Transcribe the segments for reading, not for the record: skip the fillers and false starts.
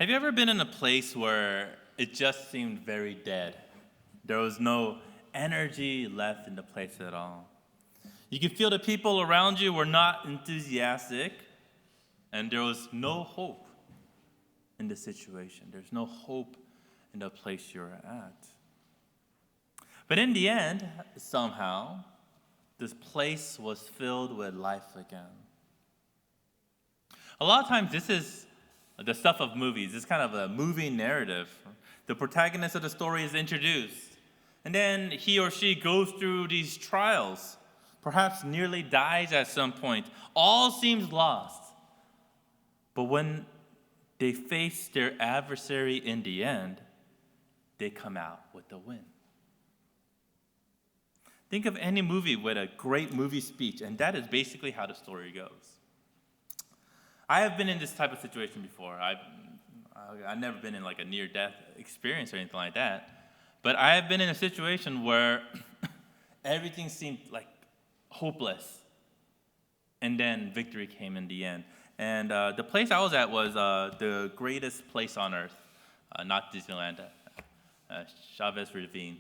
Have you ever been in a place where it just seemed very dead? There was no energy left in the place at all. You could feel the people around you were not enthusiastic, and there was no hope in the situation. There's no hope in the place you're at. But in the end, somehow, this place was filled with life again. A lot of times, this is the stuff of movies. It's kind of a movie narrative. The protagonist of the story is introduced, and then he or she goes through these trials, perhaps nearly dies at some point. All seems lost. But when they face their adversary in the end, they come out with the win. Think of any movie with a great movie speech, and that is basically how the story goes. I have been in this type of situation before. I've never been in like a near-death experience or anything like that, but I have been in a situation where everything seemed like hopeless, and then victory came in the end. And the place I was at was the greatest place on earth, not Disneyland, Chavez Ravine,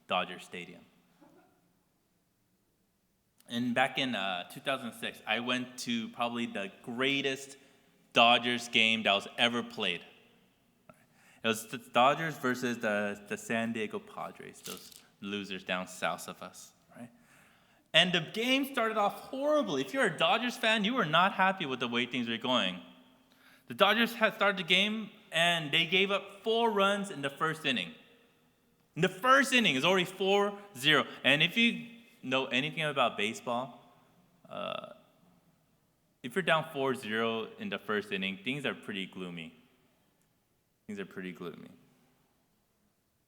Dodger Stadium. And back in 2006, I went to probably the greatest Dodgers game that was ever played. It was the Dodgers versus the San Diego Padres, those losers down south of us, right? And the game started off horribly. If you're a Dodgers fan, you were not happy with the way things were going. The Dodgers had started the game, and they gave up 4 runs in the first inning. In the first inning, it's already 4-0. And if you know anything about baseball, if you're down 4-0 in the first inning, things are pretty gloomy.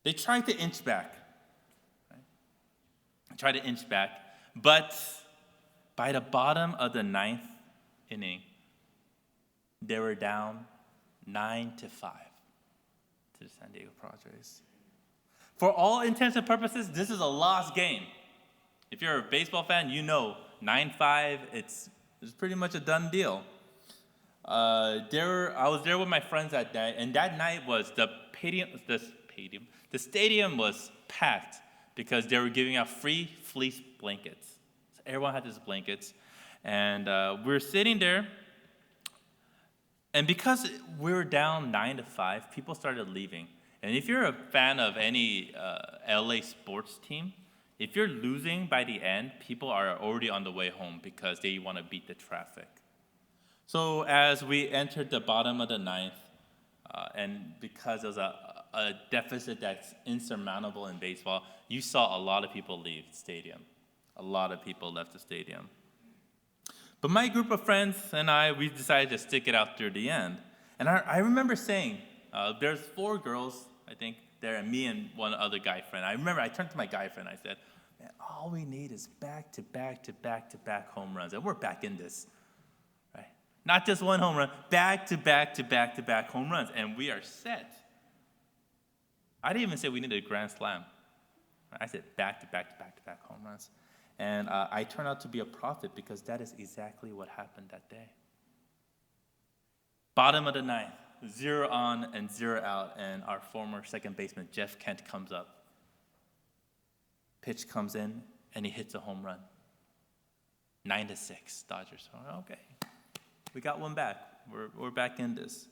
They tried to inch back. Right? But by the bottom of the 9th inning, they were down 9-5 to the San Diego Padres. For all intents and purposes, this is a lost game. If you're a baseball fan, you know 9-5, it's pretty much a done deal. I was there with my friends that night, and that night was the stadium was packed because they were giving out free fleece blankets. So everyone had these blankets, and we were sitting there, and because we were down 9-5, people started leaving. And if you're a fan of any LA sports team, if you're losing by the end, people are already on the way home because they want to beat the traffic. So as we entered the bottom of the 9th, and because there was a deficit that's insurmountable in baseball, you saw a lot of people leave the stadium. A lot of people left the stadium. But my group of friends and I, we decided to stick it out through the end. And I remember saying, there's 4 girls, I think, there, and me and one other guy friend. I remember I turned to my guy friend, I said, man, all we need is back-to-back home runs, and we're back in this, right? Not just one home run, back-to-back home runs, and we are set. I didn't even say we needed a grand slam. I said back-to-back home runs. And I turned out to be a prophet because that is exactly what happened that day. Bottom of the 9th. 0 on and 0 out, and our former second baseman, Jeff Kent, comes up. Pitch comes in, and he hits a home run. 9-6, Dodgers. Okay, we got one back. We're back in this.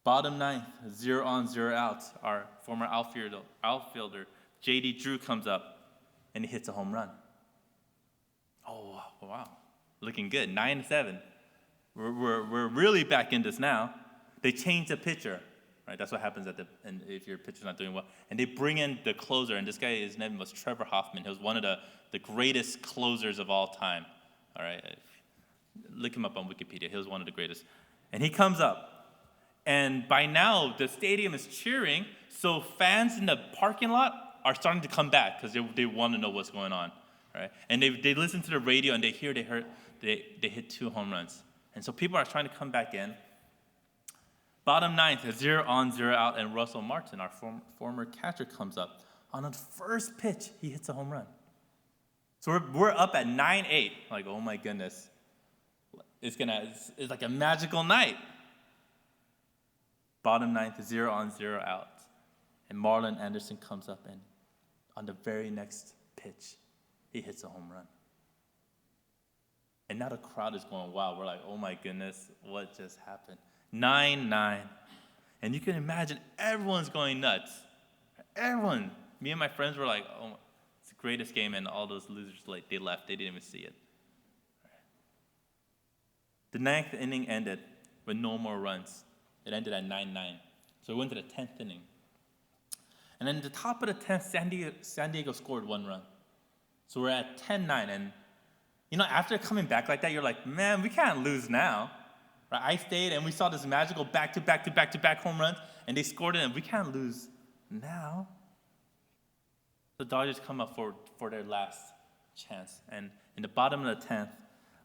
Bottom 9th, 0 on, 0 out. Our former outfielder, J.D. Drew, comes up, and he hits a home run. Oh, wow. Looking good, 9-7. We're really back in this now. They change the pitcher, right? That's what happens and if your pitcher's not doing well. And they bring in the closer, and this guy, his name was Trevor Hoffman. He was one of the greatest closers of all time, all right? Look him up on Wikipedia. He was one of the greatest. And he comes up, and by now, the stadium is cheering, so fans in the parking lot are starting to come back because they want to know what's going on, right? And they listen to the radio, and they hit 2 home runs. And so people are trying to come back in. Bottom 9th, 0 on, 0 out, and Russell Martin, our former catcher, comes up. On the first pitch, he hits a home run. So we're up at 9-8. Like, oh my goodness. It's like a magical night. Bottom ninth, 0-on-0 out. And Marlon Anderson comes up and on the very next pitch, he hits a home run. And now the crowd is going wild. We're like, oh my goodness, what just happened? 9-9. And you can imagine everyone's going nuts. Everyone. Me and my friends were like, oh, it's the greatest game, and all those losers, like, they left. They didn't even see it. The ninth inning ended with no more runs. It ended at 9-9. So we went to the 10th inning. And then at the top of the 10th, San Diego scored 1 run. So we're at 10-9. And, after coming back like that, you're like, man, we can't lose now. Right? I stayed, and we saw this magical back-to-back home runs, and they scored it, and we can't lose now. The Dodgers come up for their last chance. And in the bottom of the 10th,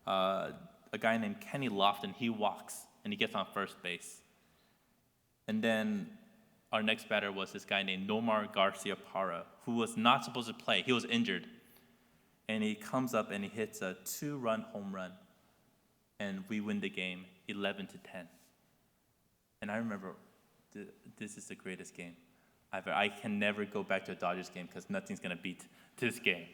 a guy named Kenny Lofton, he walks, and he gets on first base. And then our next batter was this guy named Nomar Garciaparra, who was not supposed to play. He was injured. And he comes up and he hits a 2-run home run. And we win the game 11-10. And I remember, this is the greatest game ever. I can never go back to a Dodgers game because nothing's going to beat this game,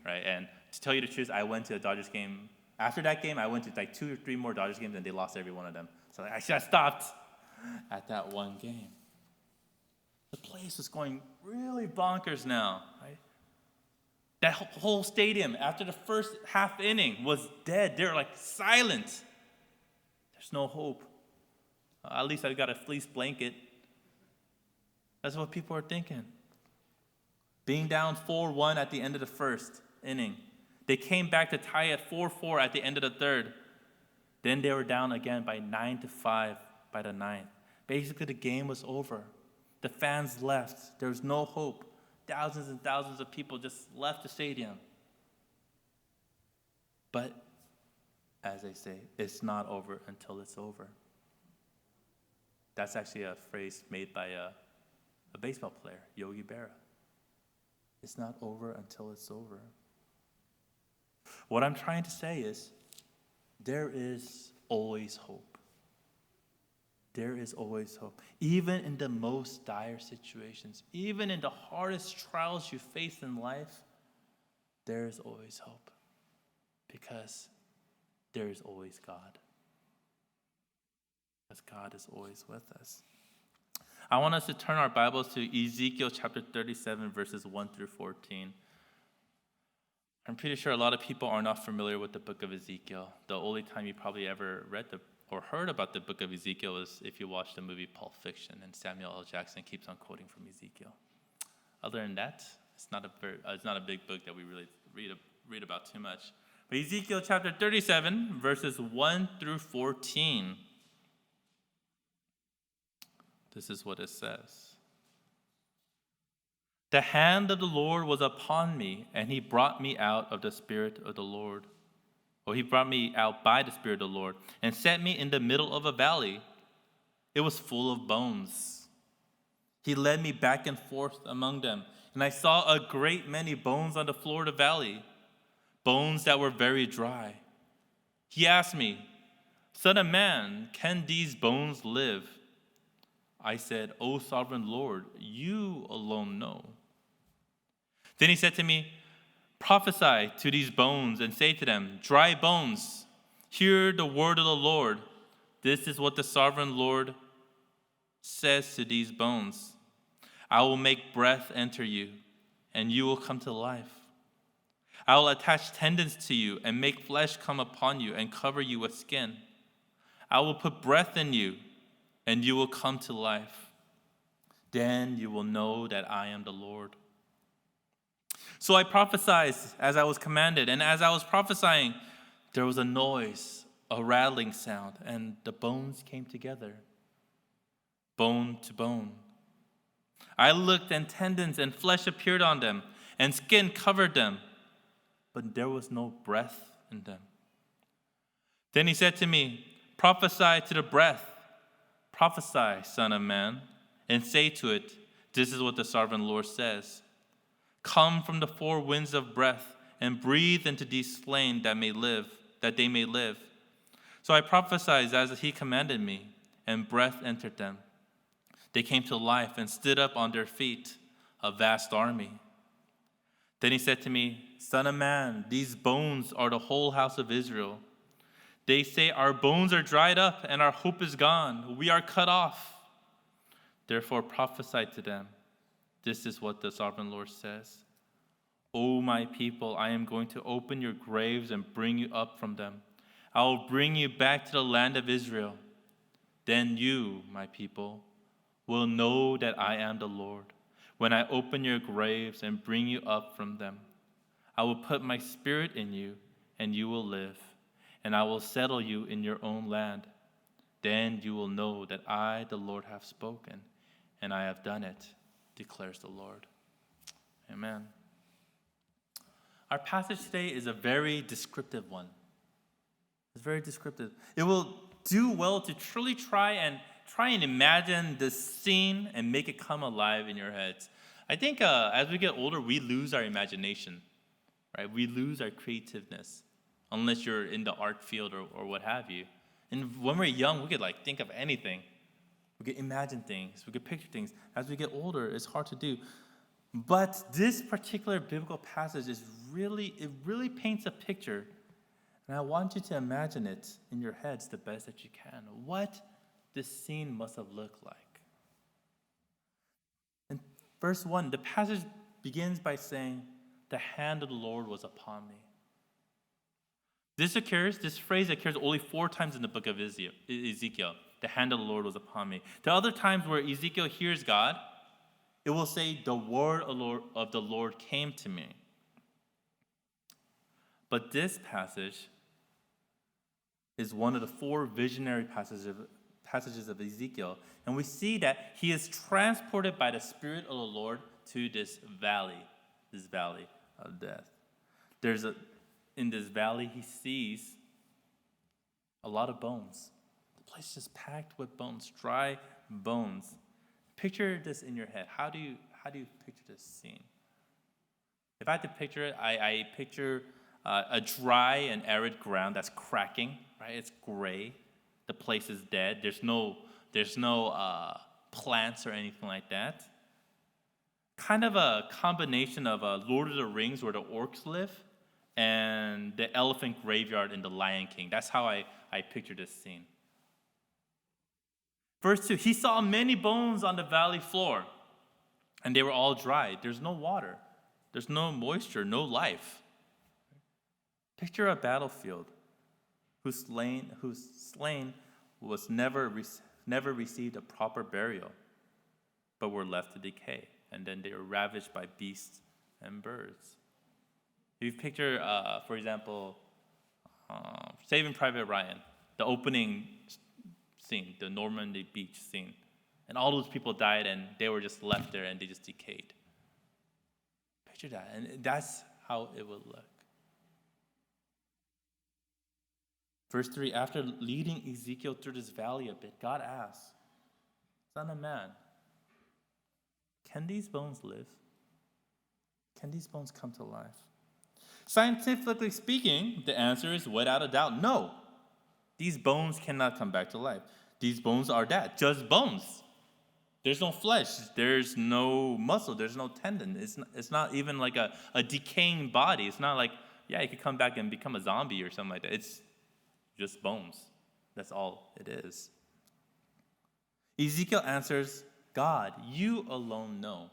right? And to tell you the truth, I went to a Dodgers game. After that game, I went to like 2 or 3 more Dodgers games, and they lost every one of them. So I should have stopped at that one game. The place was going really bonkers now, right? That whole stadium, after the first half inning, was dead. They were like silent. There's no hope. At least I got a fleece blanket. That's what people are thinking. Being down 4-1 at the end of the first inning. They came back to tie at 4-4 at the end of the third. Then they were down again by 9-5 by the ninth. Basically, the game was over. The fans left. There was no hope. Thousands and thousands of people just left the stadium. But, as they say, it's not over until it's over. That's actually a phrase made by a baseball player, Yogi Berra. It's not over until it's over. What I'm trying to say is, there is always hope. There is always hope. Even in the most dire situations, even in the hardest trials you face in life, there is always hope. Because there is always God. Because God is always with us. I want us to turn our Bibles to Ezekiel chapter 37, verses 1-14. I'm pretty sure a lot of people are not familiar with the book of Ezekiel. The only time you probably ever read or heard about the book of Ezekiel is if you watch the movie Pulp Fiction, and Samuel L. Jackson keeps on quoting from Ezekiel. Other than that, it's not a big book that we really read about too much. But Ezekiel chapter 37, verses 1-14. This is what it says. The hand of the Lord was upon me, and he brought me out of the Spirit of the Lord. He brought me out by the Spirit of the Lord and set me in the middle of a valley. It was full of bones. He led me back and forth among them, and I saw a great many bones on the floor of the valley, bones that were very dry. He asked me, Son of man, can these bones live? I said, O sovereign Lord, you alone know. Then he said to me, Prophesy to these bones and say to them, Dry bones, hear the word of the Lord. This is what the sovereign Lord says to these bones. I will make breath enter you, and you will come to life. I will attach tendons to you and make flesh come upon you and cover you with skin. I will put breath in you, and you will come to life. Then you will know that I am the Lord. So I prophesied as I was commanded, and as I was prophesying, there was a noise, a rattling sound, and the bones came together, bone to bone. I looked, and tendons and flesh appeared on them, and skin covered them, but there was no breath in them. Then he said to me, Prophesy to the breath. Prophesy, Son of Man, and say to it, This is what the sovereign Lord says. Come from the four winds of breath and breathe into these slain that they may live. So I prophesied as he commanded me, and breath entered them, They came to life and stood up on their feet, a vast army. Then he said to me, Son of man, these bones are the whole house of Israel. They say, our bones are dried up and our hope is gone. We are cut off. Therefore prophesy to them. This is what the sovereign Lord says. O my people, I am going to open your graves and bring you up from them. I will bring you back to the land of Israel. Then you, my people, will know that I am the Lord, when I open your graves and bring you up from them. I will put my spirit in you, and you will live, and I will settle you in your own land. Then you will know that I, the Lord, have spoken, and I have done it, declares the Lord. Amen. Our passage today is a very descriptive one. It's very descriptive. It will do well to truly try and imagine this scene and make it come alive in your heads. I think as we get older, we lose our imagination, right? We lose our creativeness, unless you're in the art field or what have you. And when we're young, we could think of anything. We could imagine things. We could picture things. As we get older, it's hard to do. But this particular biblical passage really paints a picture. And I want you to imagine it in your heads the best that you can. What this scene must have looked like. In verse 1, the passage begins by saying, the hand of the Lord was upon me. This phrase occurs only 4 times in the book of Ezekiel. The hand of the Lord was upon me. The other times where Ezekiel hears God, it will say, the word of the Lord came to me. But this passage is one of the 4 visionary passages of Ezekiel. And we see that he is transported by the Spirit of the Lord to this valley of death. In this valley, he sees a lot of bones. The place is just packed with bones, dry bones. Picture this in your head. How do you picture this scene? If I had to picture it, I picture a dry and arid ground that's cracking, right? It's gray. The place is dead. There's no plants or anything like that. Kind of a combination of Lord of the Rings, where the orcs live, and the elephant graveyard in The Lion King. That's how I picture this scene. Verse 2, he saw many bones on the valley floor, and they were all dry. There's no water. There's no moisture, no life. Picture a battlefield whose slain was never received a proper burial, but were left to decay, and then they were ravaged by beasts and birds. If you picture, for example, Saving Private Ryan, the opening scene, the Normandy beach scene, and all those people died and they were just left there and they just decayed. Picture that, and that's how it would look. Verse 3, after leading Ezekiel through this valley a bit, God asks, Son of man, can these bones live? Can these bones come to life? Scientifically speaking, the answer is without a doubt, no. These bones cannot come back to life. These bones are that, just bones. There's no flesh. There's no muscle. There's no tendon. It's not even like a decaying body. It's not like, it could come back and become a zombie or something like that. It's just bones. That's all it is. Ezekiel answers, God, you alone know.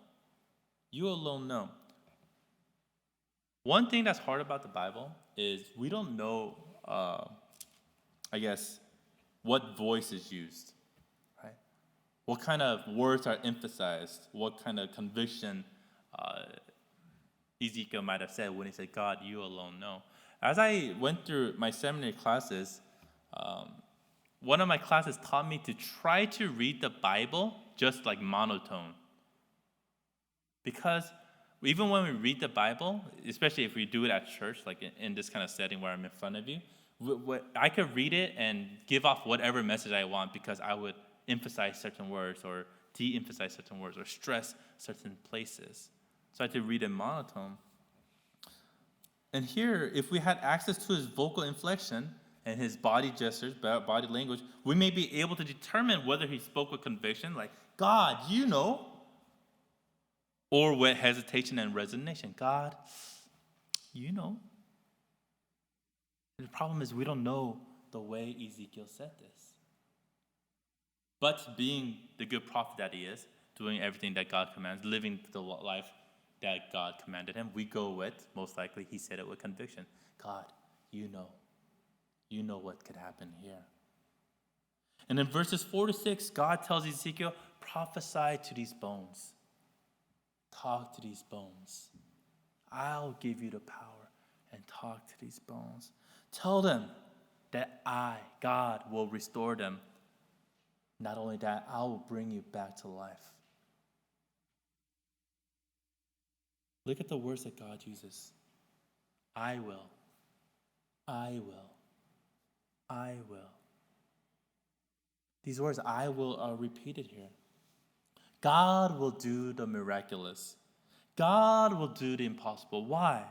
You alone know. One thing that's hard about the Bible is we don't know, what voice is used, right? What kind of words are emphasized? What kind of conviction Ezekiel might have said when he said, God, you alone know. As I went through my seminary classes, one of my classes taught me to try to read the Bible just like monotone. Because even when we read the Bible, especially if we do it at church, like in this kind of setting where I'm in front of you, I could read it and give off whatever message I want because I would emphasize certain words or de-emphasize certain words or stress certain places. So I had to read in monotone. And here, if we had access to his vocal inflection, and his body gestures, body language, we may be able to determine whether he spoke with conviction, like, God, you know, or with hesitation and resignation. God, you know. The problem is we don't know the way Ezekiel said this. But being the good prophet that he is, doing everything that God commands, living the life that God commanded him, we go with, most likely, he said it with conviction. God, you know. You know what could happen here. And in verses 4 to 6, God tells Ezekiel, prophesy to these bones. Talk to these bones. I'll give you the power and talk to these bones. Tell them that I, God, will restore them. Not only that, I will bring you back to life. Look at the words that God uses. I will. I will. I will. These words, I will, are repeated here. God will do the miraculous. God will do the impossible. Why?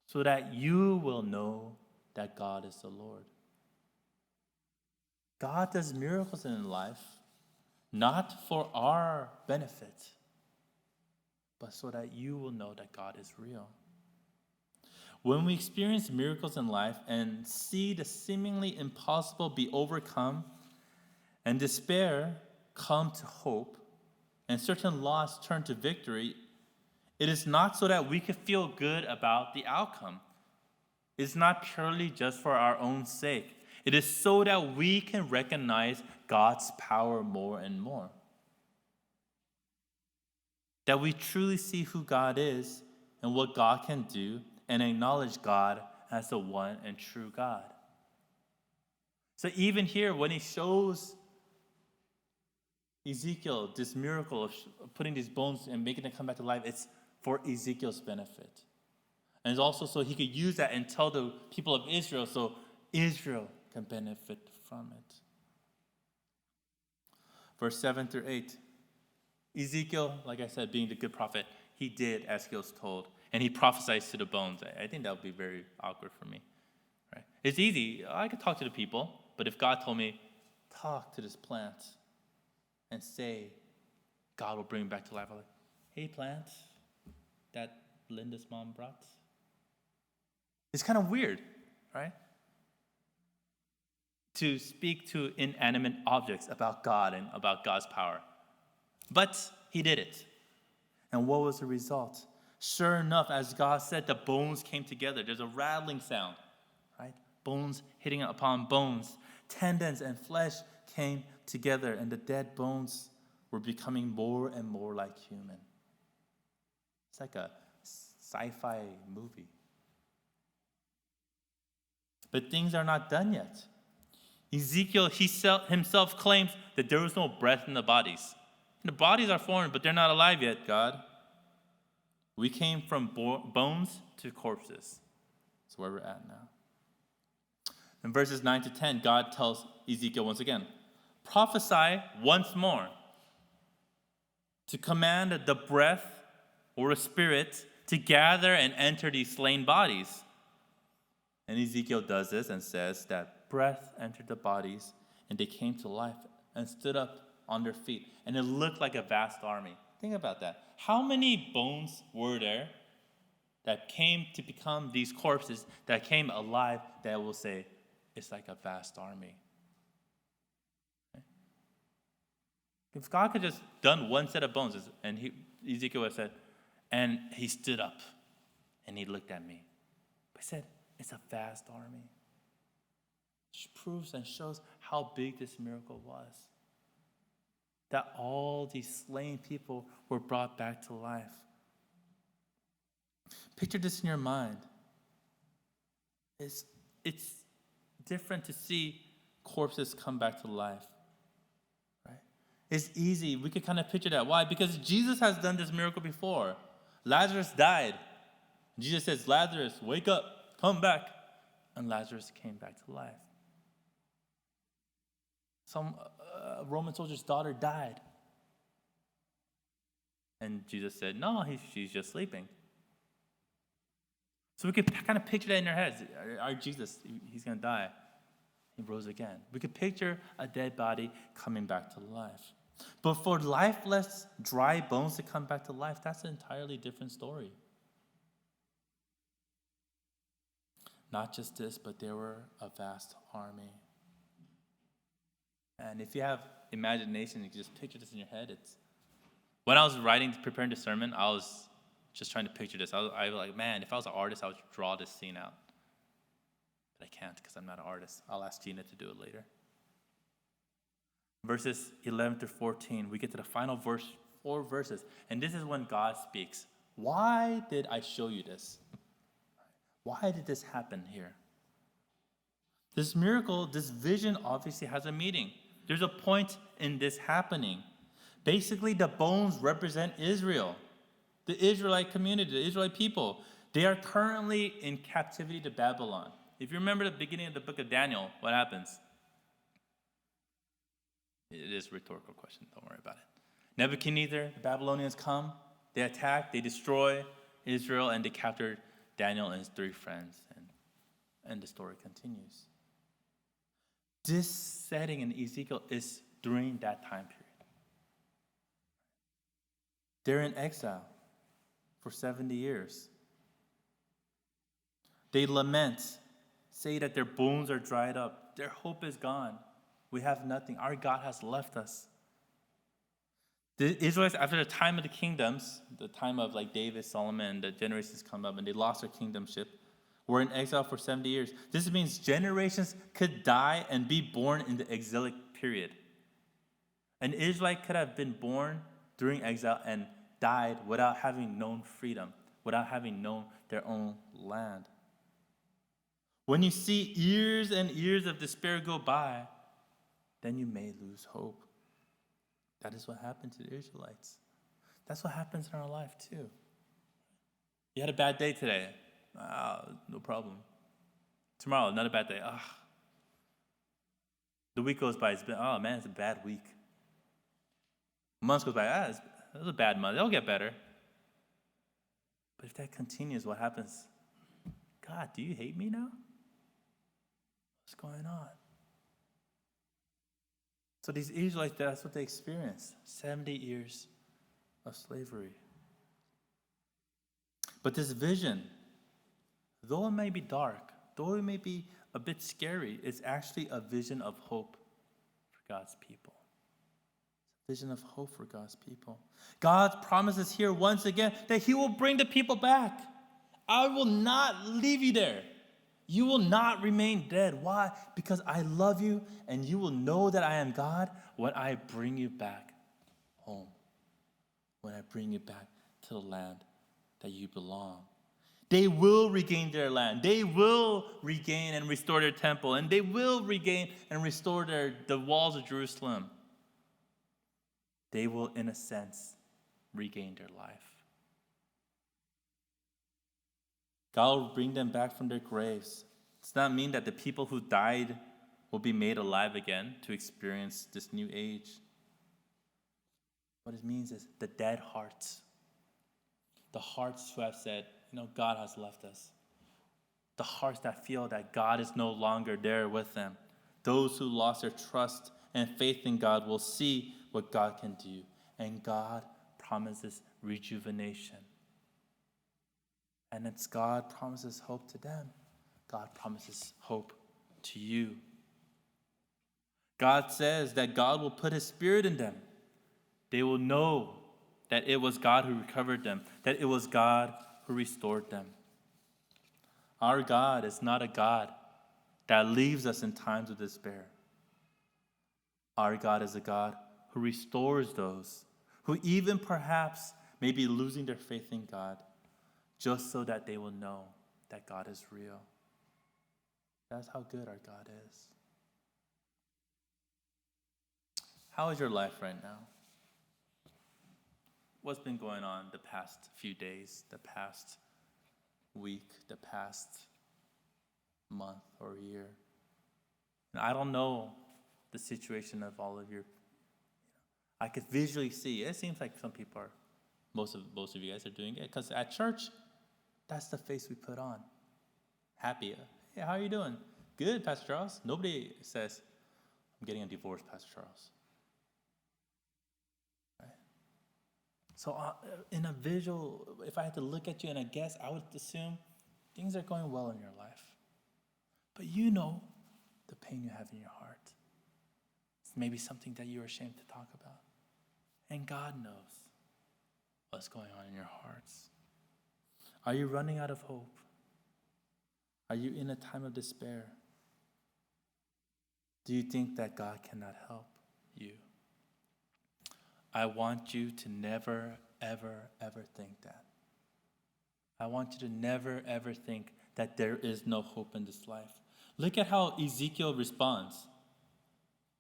So that you will know that God is the Lord. God does miracles in life, not for our benefit, but so that you will know that God is real. When we experience miracles in life and see the seemingly impossible be overcome, and despair come to hope, and certain loss turn to victory, it is not so that we can feel good about the outcome. It's not purely just for our own sake. It is so that we can recognize God's power more and more. That we truly see who God is and what God can do, and acknowledge God as the one and true God. So even here, when he shows Ezekiel this miracle of putting these bones and making them come back to life, it's for Ezekiel's benefit. And it's also so he could use that and tell the people of Israel so Israel can benefit from it. Verse 7 through 8. Ezekiel, like I said, being the good prophet, he did as he was told. And he prophesies to the bones. I think that would be very awkward for me. Right? It's easy. I could talk to the people. But if God told me, talk to this plant and say, God will bring him back to life. I'm like, hey, plant, that Linda's mom brought. It's kind of weird, right? To speak to inanimate objects about God and about God's power. But he did it. And what was the result? Sure enough, as God said, the bones came together. There's a rattling sound, right? Bones hitting upon bones. Tendons and flesh came together, and the dead bones were becoming more and more like human. It's like a sci-fi movie. But things are not done yet. Ezekiel himself claims that there was no breath in the bodies. The bodies are formed, but they're not alive yet, God. We came from bones to corpses. That's where we're at now. In verses 9 to 10, God tells Ezekiel once again, prophesy once more to command the breath or the spirit to gather and enter these slain bodies. And Ezekiel does this and says that breath entered the bodies and they came to life and stood up on their feet. And it looked like a vast army. Think about that. How many bones were there that came to become these corpses that came alive that will say, it's like a vast army? Okay. If God could just done one set of bones, and Ezekiel had said, and he stood up and he looked at me. But he said, it's a vast army. Which proves and shows how big this miracle was. That all these slain people were brought back to life. Picture this in your mind. It's different to see corpses come back to life. Right? It's easy. We could kind of picture that. Why? Because Jesus has done this miracle before. Lazarus died. Jesus says, Lazarus, wake up, come back. And Lazarus came back to life. Some Roman soldier's daughter died. And Jesus said, no, she's just sleeping. So we could kind of picture that in our heads. Our Jesus, he's going to die. He rose again. We could picture a dead body coming back to life. But for lifeless, dry bones to come back to life, that's an entirely different story. Not just this, but there were a vast army. And if you have imagination, you can just picture this in your head. When I was preparing the sermon, I was just trying to picture this. I was like, man, if I was an artist, I would draw this scene out. But I can't because I'm not an artist. I'll ask Gina to do it later. Verses 11 through 14, we get to the final verse, 4 verses. And this is when God speaks. Why did I show you this? Why did this happen here? This miracle, this vision obviously has a meaning. There's a point in this happening. Basically, the bones represent Israel, the Israelite community, the Israelite people. They are currently in captivity to Babylon. If you remember the beginning of the book of Daniel, what happens? It is a rhetorical question. Don't worry about it. Nebuchadnezzar, the Babylonians come, they attack, they destroy Israel, and they capture Daniel and his 3 friends. And the story continues. This setting in Ezekiel is during that time period. They're in exile for 70 years. They lament, say that their bones are dried up. Their hope is gone. We have nothing. Our God has left us. The Israelites, after the time of the kingdoms, the time of like David, Solomon, the generations come up and they lost their kingdomship, were in exile for 70 years. This means generations could die and be born in the exilic period. An Israelite could have been born during exile and died without having known freedom, without having known their own land. When you see years and years of despair go by, then you may lose hope. That is what happened to the Israelites. That's what happens in our life too. You had a bad day today. No problem. Tomorrow, another bad day. The week goes by. It's a bad week. Months goes by. It was a bad month. It'll get better. But if that continues, what happens? God, do you hate me now? What's going on? So these Israelites, that's what they experienced. 70 years of slavery. But this vision, though it may be dark, though it may be a bit scary, it's actually a vision of hope for God's people. It's a vision of hope for God's people. God promises here once again that He will bring the people back. I will not leave you there. You will not remain dead. Why? Because I love you, and you will know that I am God when I bring you back home, when I bring you back to the land that you belong. They will regain their land. They will regain and restore their temple, and they will regain and restore the walls of Jerusalem. They will, in a sense, regain their life. God will bring them back from their graves. It does not mean that the people who died will be made alive again to experience this new age. What it means is the dead hearts. The hearts who have said, God has left us. The hearts that feel that God is no longer there with them. Those who lost their trust and faith in God will see what God can do. And God promises rejuvenation. And it's God promises hope to them. God promises hope to you. God says that God will put His Spirit in them. They will know that it was God who recovered them, that it was God who restored them. Our God is not a God that leaves us in times of despair. Our God is a God who restores those who even perhaps may be losing their faith in God, just so that they will know that God is real. That's how good our God is. How is your life right now? What's been going on the past few days, the past week, the past month or year? And I don't know the situation of all of your. I could visually see. It seems like some people are, most of you guys are doing it, because at church, That's the face we put on. Happy. Hey, how are you doing? Good, Pastor Charles. Nobody says, I'm getting a divorce, Pastor Charles. Right? So in a visual, if I had to look at you and I guess, I would assume things are going well in your life. But you know the pain you have in your heart. It's maybe something that you're ashamed to talk about. And God knows what's going on in your hearts. Are you running out of hope? Are you in a time of despair? Do you think that God cannot help you? I want you to never, ever, ever think that. I want you to never, ever think that there is no hope in this life. Look at how Ezekiel responds.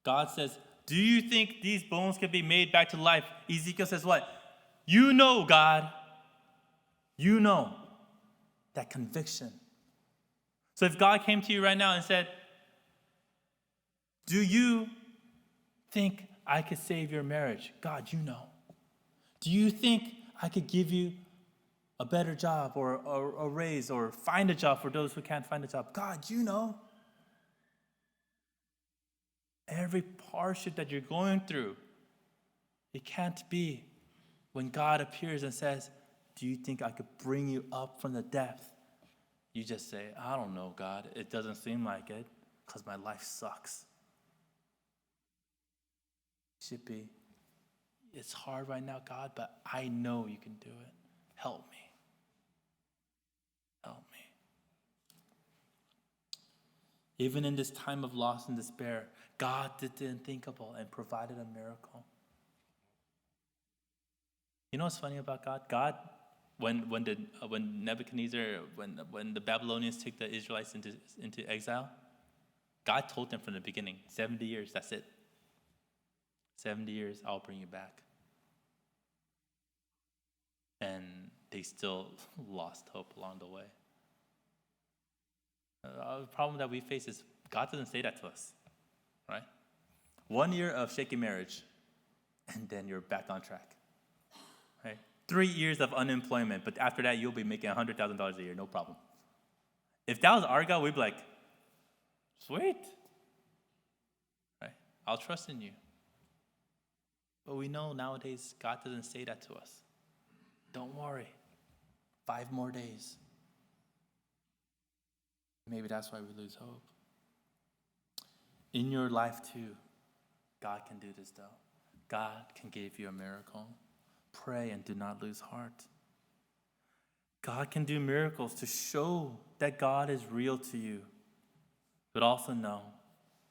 God says, do you think these bones can be made back to life? Ezekiel says what? You know, God. You know. That conviction. So if God came to you right now and said, do you think I could save your marriage? God, you know. Do you think I could give you a better job or a raise or find a job for those who can't find a job? God, you know. Every hardship that you're going through, it can't be when God appears and says, do you think I could bring you up from the depth? You just say, I don't know, God. It doesn't seem like it because my life sucks. It should be, it's hard right now, God, but I know you can do it. Help me. Help me. Even in this time of loss and despair, God did the unthinkable and provided a miracle. You know what's funny about God? God, when Nebuchadnezzar, when the Babylonians took the Israelites into exile, God told them from the beginning, 70 years, that's it. 70 years, I'll bring you back. And they still lost hope along the way. The problem that we face is God doesn't say that to us, right? 1 year of shaky marriage, and then you're back on track, right? 3 years of unemployment, but after that, you'll be making $100,000 a year, no problem. If that was our God, we'd be like, sweet, right? I'll trust in you. But we know nowadays, God doesn't say that to us. Don't worry, 5 more days. Maybe that's why we lose hope. In your life too, God can do this though. God can give you a miracle. Pray and do not lose heart. God can do miracles to show that God is real to you. But also know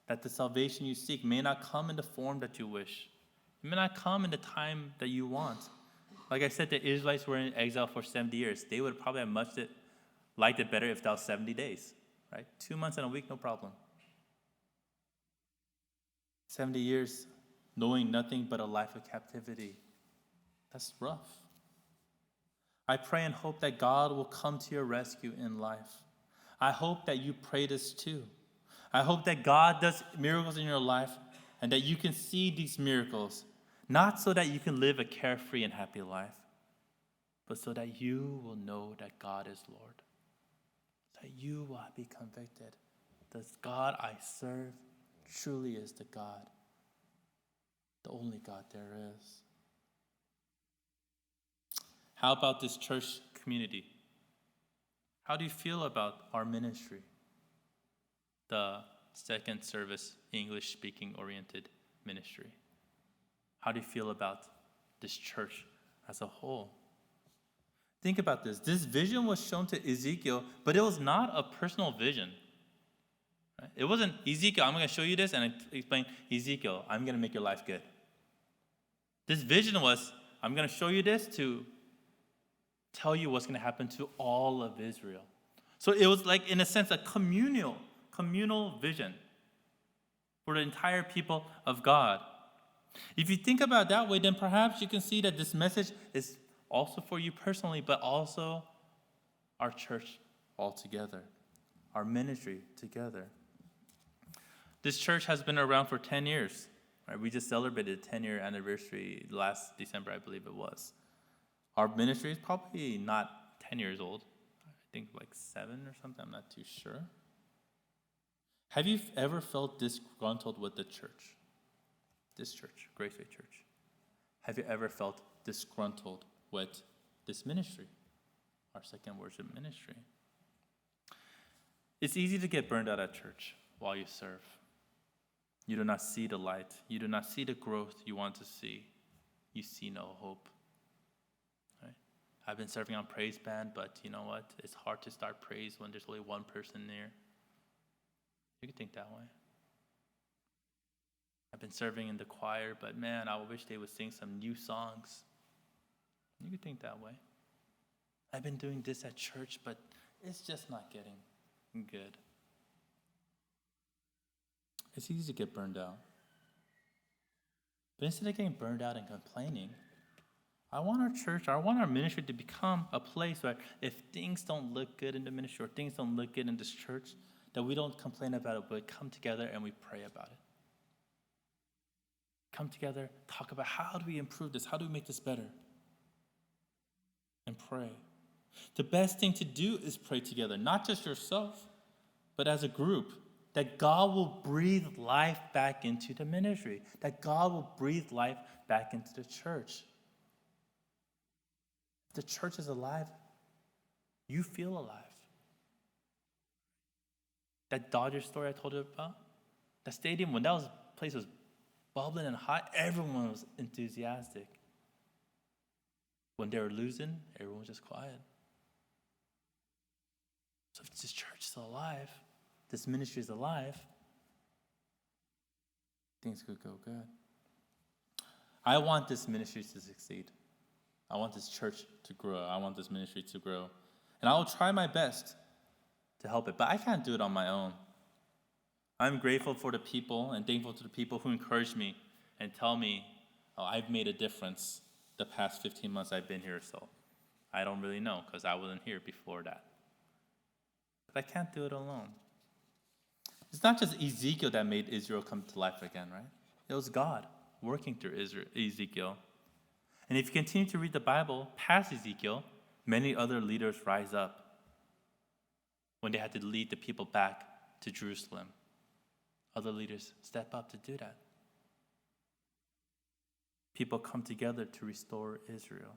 that the salvation you seek may not come in the form that you wish. It may not come in the time that you want. Like I said, the Israelites were in exile for 70 years. They would probably have liked it better if that was 70 days. Right? 2 months and a week, no problem. 70 years knowing nothing but a life of captivity. That's rough. I pray and hope that God will come to your rescue in life. I hope that you pray this too. I hope that God does miracles in your life and that you can see these miracles, not so that you can live a carefree and happy life, but so that you will know that God is Lord. That you will be convicted. The God I serve truly is the God, the only God there is. How about this church community? How do you feel about our ministry? The second service, English-speaking oriented ministry. How do you feel about this church as a whole? Think about this. This vision was shown to Ezekiel, but it was not a personal vision. Right? It wasn't, Ezekiel, I'm going to show you this, and I explain, Ezekiel, I'm going to make your life good. This vision was, I'm going to show you this to tell you what's going to happen to all of Israel. So it was like, in a sense, a communal vision for the entire people of God. If you think about it that way, then perhaps you can see that this message is also for you personally, but also our church altogether, our ministry together. This church has been around for 10 years. Right? We just celebrated a 10-year anniversary last December, I believe it was. Our ministry is probably not 10 years old. think like 7 or something, I'm not too sure. Have you ever felt disgruntled with the church? This church, Graceway Church. Have you ever felt disgruntled with this ministry, our second worship ministry? It's easy to get burned out at church while you serve. You do not see the light. You do not see the growth you want to see. You see no hope. Right? I've been serving on praise band, but you know what? It's hard to start praise when there's only one person there. You could think that way. I've been serving in the choir, but man, I wish they would sing some new songs. You could think that way. I've been doing this at church, but it's just not getting good. It's easy to get burned out. But instead of getting burned out and complaining, I want our ministry to become a place where if things don't look good in the ministry or things don't look good in this church, that we don't complain about it, but come together and we pray about it. Come together, talk about how do we improve this? How do we make this better? And pray. The best thing to do is pray together, not just yourself, but as a group, that God will breathe life back into the ministry, that God will breathe life back into the church. If the church is alive, you feel alive. That Dodgers story I told you about, the stadium, when that place was bubbling and hot, everyone was enthusiastic. When they were losing, everyone was just quiet. So if this church is alive, this ministry is alive, things could go good. I want this ministry to succeed. I want this church to grow. I want this ministry to grow. And I will try my best to help it, but I can't do it on my own. I'm grateful for the people and thankful to the people who encourage me and tell me, oh, I've made a difference the past 15 months I've been here, so I don't really know because I wasn't here before that. But I can't do it alone. It's not just Ezekiel that made Israel come to life again, right? It was God working through Ezekiel. And if you continue to read the Bible past Ezekiel, many other leaders rise up when they had to lead the people back to Jerusalem. Other leaders step up to do that. People come together to restore Israel.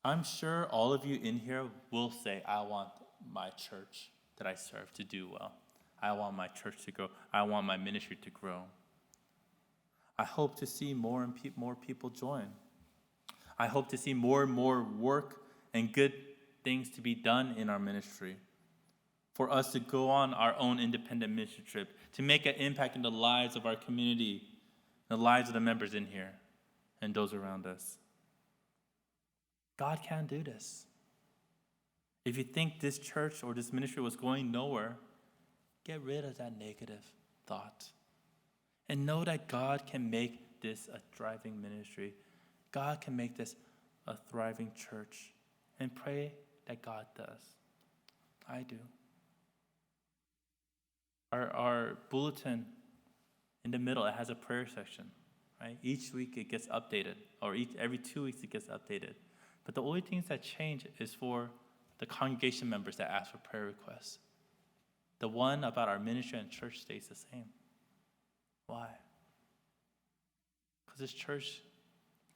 I'm sure all of you in here will say, I want my church that I serve to do well. I want my church to grow. I want my ministry to grow. I hope to see more and more people join. I hope to see more and more work and good things to be done in our ministry. For us to go on our own independent mission trip, to make an impact in the lives of our community, the lives of the members in here, and those around us. God can do this. If you think this church or this ministry was going nowhere, get rid of that negative thought. And know that God can make this a thriving ministry. God can make this a thriving church. And pray that God does. I do. Our bulletin in the middle, it has a prayer section. Right? Each week it gets updated, or every 2 weeks it gets updated. But the only things that change is for the congregation members that ask for prayer requests. The one about our ministry and church stays the same. Why? Because this church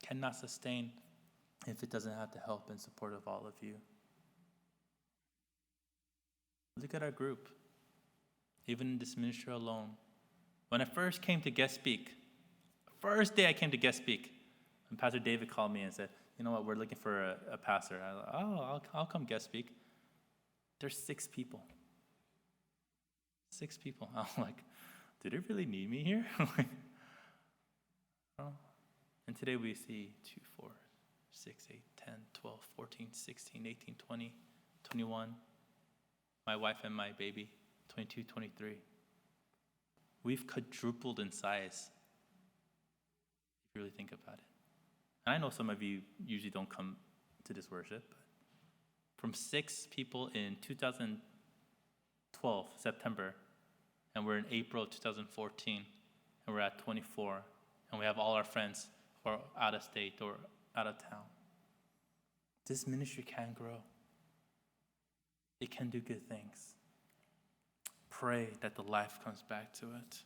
cannot sustain if it doesn't have the help and support of all of you. Look at our group. Even in this ministry alone. When I first came to guest speak, first day I came to guest speak, and Pastor David called me and said, you know what, we're looking for a pastor. I was like, oh, I'll come guest speak. There's 6 people. 6 people. I'm like, do they really need me here? Oh. And today we see 2, 4, 6, 8, 10, 12, 14, 16, 18, 20, 21. My wife and my baby, 22, 23. We've quadrupled in size, if you really think about it. And I know some of you usually don't come to this worship, but from 6 people in 2012, September, and we're in April of 2014, and we're at 24, and we have all our friends who are out of state or out of town. This ministry can grow. it can do good things. Pray that the life comes back to it.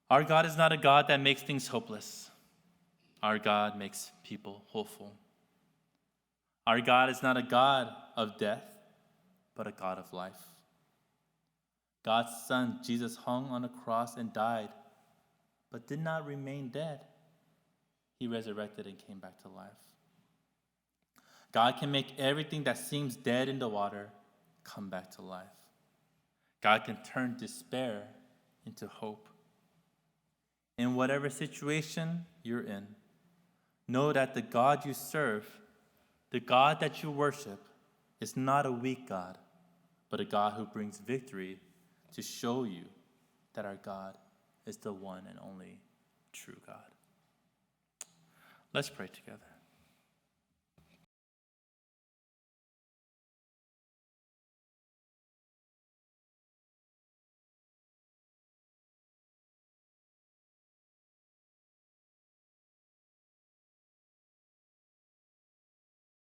Our God is not a God that makes things hopeless. Our God makes people hopeful. Our God is not a God of death, but a God of life. God's Son, Jesus, hung on a cross and died, but did not remain dead. He resurrected and came back to life. God can make everything that seems dead in the water come back to life. God can turn despair into hope. In whatever situation you're in, know that the God you serve, the God that you worship, is not a weak God, but a God who brings victory to show you that our God is the one and only true God. Let's pray together.